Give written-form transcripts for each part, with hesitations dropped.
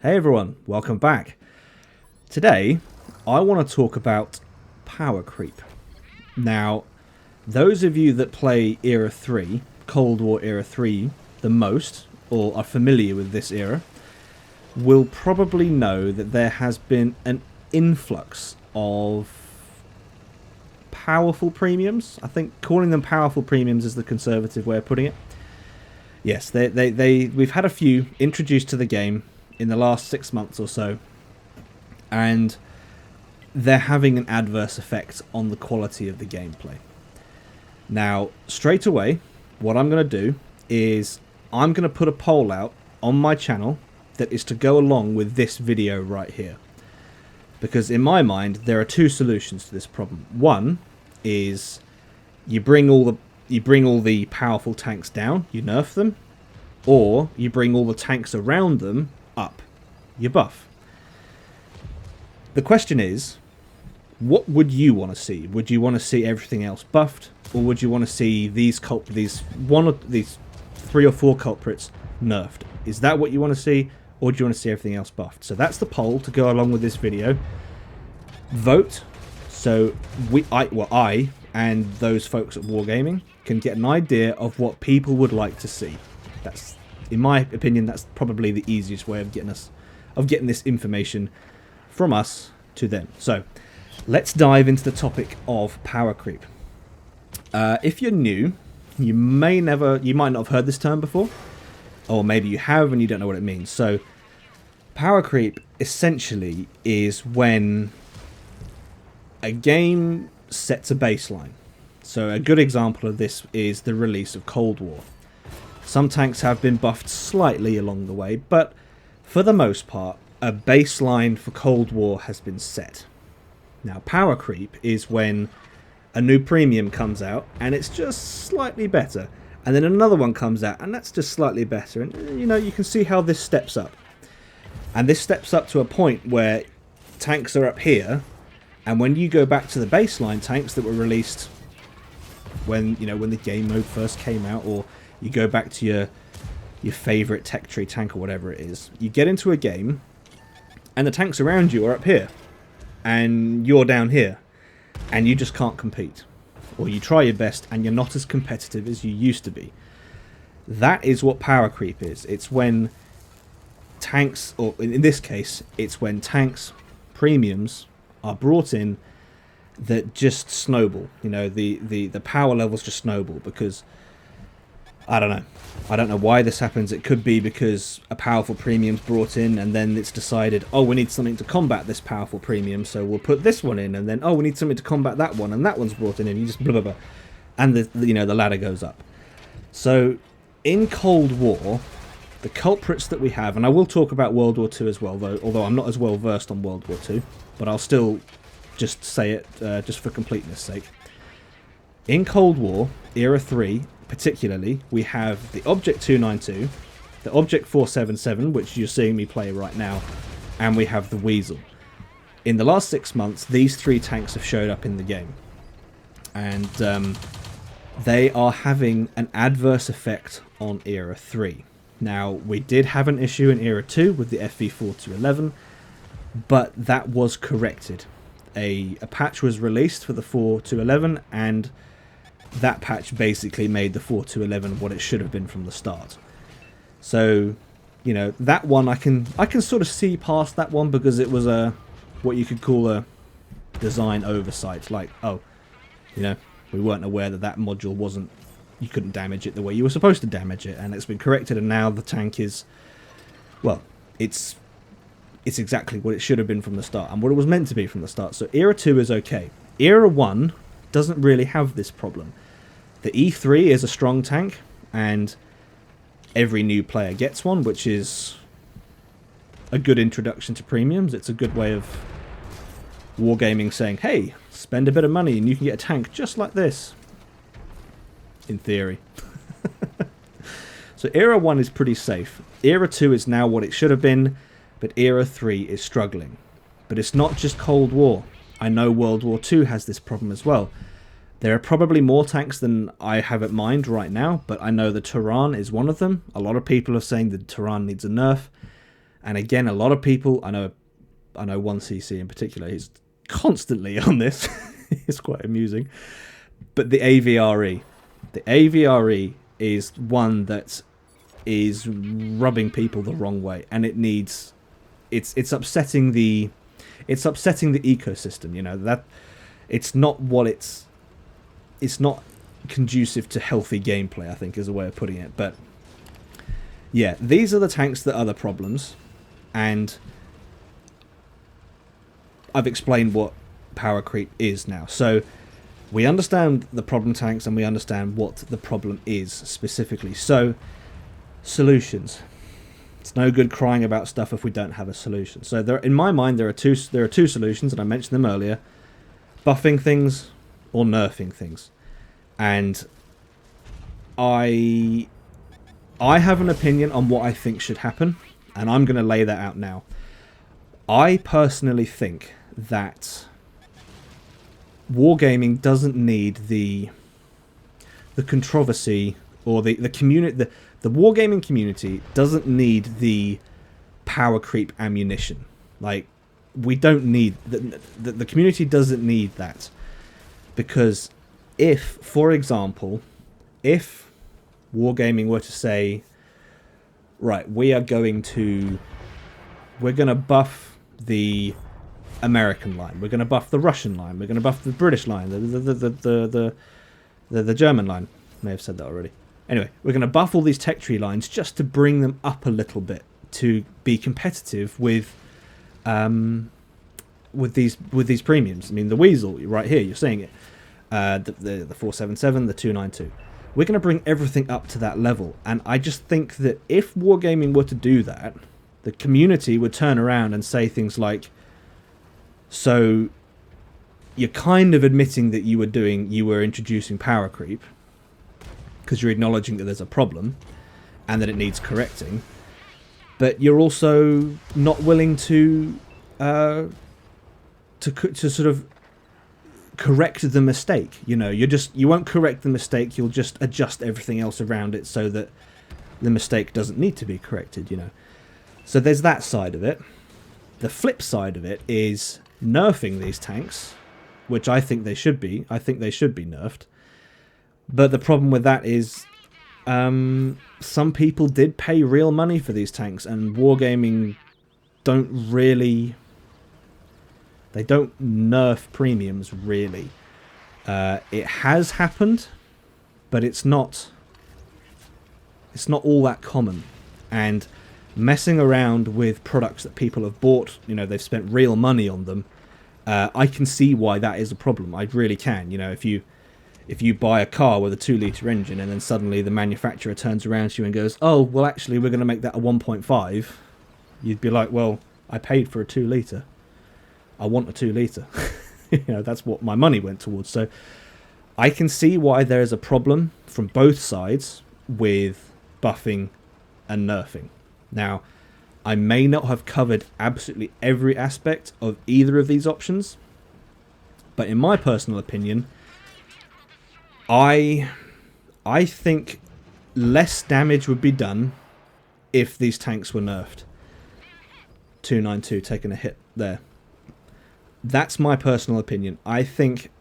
Hey everyone, welcome back. Today, I want to talk about power creep. Now, those of you that play Era 3, Cold War Era 3 the most, or are familiar with this era, will probably know that there has been an influx of powerful premiums. I think calling them powerful premiums is the conservative way of putting it. Yes, we've had a few introduced to the game in the last 6 months or so, and they're having an adverse effect on the quality of the gameplay. Now, straight away, what I'm going to do is I'm going to put a poll out on my channel that is to go along with this video right here. Because in my mind, there are two solutions to this problem. One is you bring all the powerful tanks down, you nerf them, or you bring all the tanks around them up, you buff. The question is, what would you want to see? Would you want to see everything else buffed, or would you want to see these 3 or 4 culprits nerfed? Is that what you want to see, or do you want to see everything else buffed? So that's the poll to go along with this video. Vote so I and those folks at WarGaming can get an idea of what people would like to see. That's, in my opinion, that's probably the easiest way of getting this information from us to them. So let's dive into the topic of power creep. If you're new, you might not have heard this term before, or maybe you have and you don't know what it means. So power creep essentially is when a game sets a baseline. So a good example of this is the release of Cold War. Some tanks have been buffed slightly along the way, but for the most part, a baseline for Cold War has been set. Now, power creep is when a new premium comes out and it's just slightly better, and then another one comes out and that's just slightly better, and you can see how this steps up. And this steps up to a point where tanks are up here, and when you go back to the baseline tanks that were released when the game mode first came out, or you go back to your favorite tech tree tank or whatever it is, you get into a game and the tanks around you are up here and you're down here and you just can't compete, or you try your best and you're not as competitive as you used to be. That is what power creep is. It's when tanks, or in this case it's when tanks premiums are brought in that just snowball. The power levels just snowball because I don't know why this happens. It could be because a powerful premium's brought in and then it's decided, oh, we need something to combat this powerful premium, so we'll put this one in, and then, oh, we need something to combat that one, and that one's brought in, and you just blah blah blah, and the ladder goes up. So in Cold War, the culprits that we have, and I will talk about World War II as well, although I'm not as well versed on World War II, but I'll still just say it just for completeness sake. In Cold War, Era 3 particularly, we have the Object 292, the Object 477, which you're seeing me play right now, and we have the Weasel. In the last 6 months, these 3 tanks have showed up in the game, and they are having an adverse effect on Era 3. Now, we did have an issue in Era 2 with the FV4211, but that was corrected. A patch was released for the 4211, and that patch basically made the 4211 what it should have been from the start. So, that one I can sort of see past that one, because it was what you could call a design oversight. Like, oh, we weren't aware that module you couldn't damage it the way you were supposed to damage it, and it's been corrected, and now the tank is, well, it's exactly what it should have been from the start, and what it was meant to be from the start. So Era 2 is okay. Era 1 doesn't really have this problem. The E3 is a strong tank, and every new player gets one, which is a good introduction to premiums. It's a good way of WarGaming saying, hey, spend a bit of money and you can get a tank just like this. In theory. So Era 1 is pretty safe. Era 2 is now what it should have been, but Era 3 is struggling. But it's not just Cold War. I know World War II has this problem as well. There are probably more tanks than I have at mind right now, but I know the Turan is one of them. A lot of people are saying the Turan needs a nerf. And again, a lot of people, I know 1cc in particular, is constantly on this. It's quite amusing. But the AVRE. The AVRE is one that is rubbing people the wrong way, and it's upsetting the ecosystem, you know, that it's not conducive to healthy gameplay, I think is a way of putting it. But yeah, these are the tanks that are the problems, and I've explained what power creep is now. So we understand the problem tanks, and we understand what the problem is specifically. So solutions. It's no good crying about stuff if we don't have a solution. So there, in my mind, there are two solutions, and I mentioned them earlier: buffing things or nerfing things. And I have an opinion on what I think should happen, and I'm going to lay that out now. I personally think that WarGaming doesn't need the controversy, or the community. The WarGaming community doesn't need the power creep ammunition. Like, we don't need the community doesn't need that, because if, for example, if WarGaming were to say, right, we're going to buff the American line, we're going to buff the Russian line, we're going to buff the British line, the German line. May have said that already. Anyway, we're going to buff all these tech tree lines just to bring them up a little bit to be competitive with these premiums. I mean, the Weasel right here, you're seeing it, the 477, the 292. We're going to bring everything up to that level, and I just think that if WarGaming were to do that, the community would turn around and say things like, "So you're kind of admitting that you were introducing power creep, because you're acknowledging that there's a problem and that it needs correcting, but you're also not willing to sort of correct the mistake. You know, you won't correct the mistake. You'll just adjust everything else around it so that the mistake doesn't need to be corrected. You know, so there's that side of it. The flip side of it is nerfing these tanks, which I think they should be. I think they should be nerfed. But the problem with that is some people did pay real money for these tanks, and WarGaming don't nerf premiums, really. It has happened, but it's not all that common. And messing around with products that people have bought, you know, they've spent real money on them, I can see why that is a problem. I really can. You know, if you buy a car with a 2-litre engine and then suddenly the manufacturer turns around to you and goes, "Oh, well, actually, we're going to make that a 1.5, you'd be like, "Well, I paid for a 2-litre. I want a 2-litre." You know, that's what my money went towards. So I can see why there is a problem from both sides with buffing and nerfing. Now, I may not have covered absolutely every aspect of either of these options, but in my personal opinion, I think less damage would be done if these tanks were nerfed. 292 taking a hit there. That's my personal opinion. I think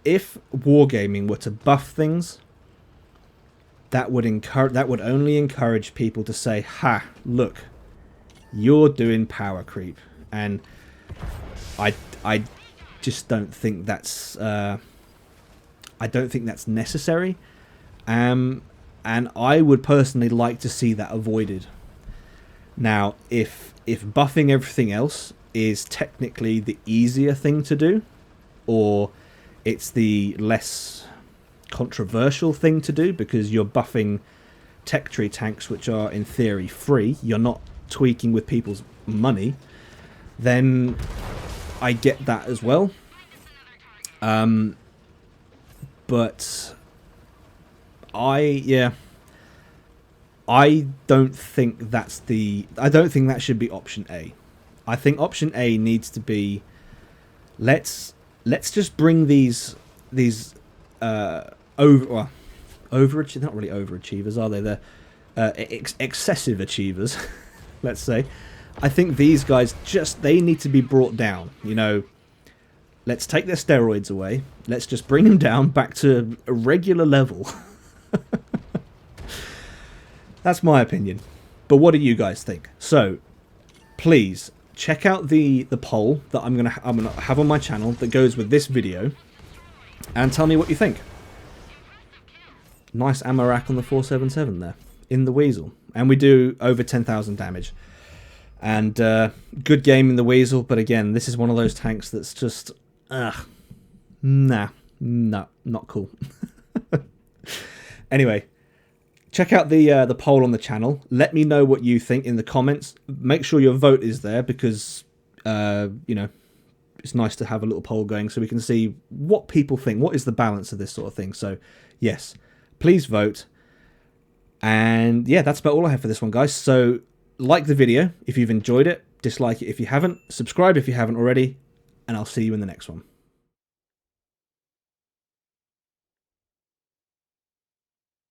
if WarGaming were to buff things, that would only encourage people to say, "Ha, look, you're doing power creep," and I just don't think that's necessary, and I would personally like to see that avoided. Now, if buffing everything else is technically the easier thing to do, or it's the less controversial thing to do because you're buffing tech tree tanks which are in theory free, you're not tweaking with people's money, then I get that as well. But I don't think that should be option A. I think option A needs to be, let's just bring these overachievers, not really overachievers, are they? They're excessive achievers, let's say. I think these guys they need to be brought down. You know, let's take their steroids away. Let's just bring them down back to a regular level. That's my opinion. But what do you guys think? So, please check out the poll that I'm gonna have on my channel that goes with this video, and tell me what you think. Nice ammo rack on the 477 there in the Weasel, and we do over 10,000 damage. And good game in the Weasel, but again, this is one of those tanks that's just nah, not cool. Anyway, check out the poll on the channel. Let me know what you think in the comments. Make sure your vote is there because you know, it's nice to have a little poll going so we can see what people think. What is the balance of this sort of thing? So yes, please vote. And yeah, that's about all I have for this one, guys. So like the video if you've enjoyed it, dislike it if you haven't, subscribe if you haven't already, and I'll see you in the next one.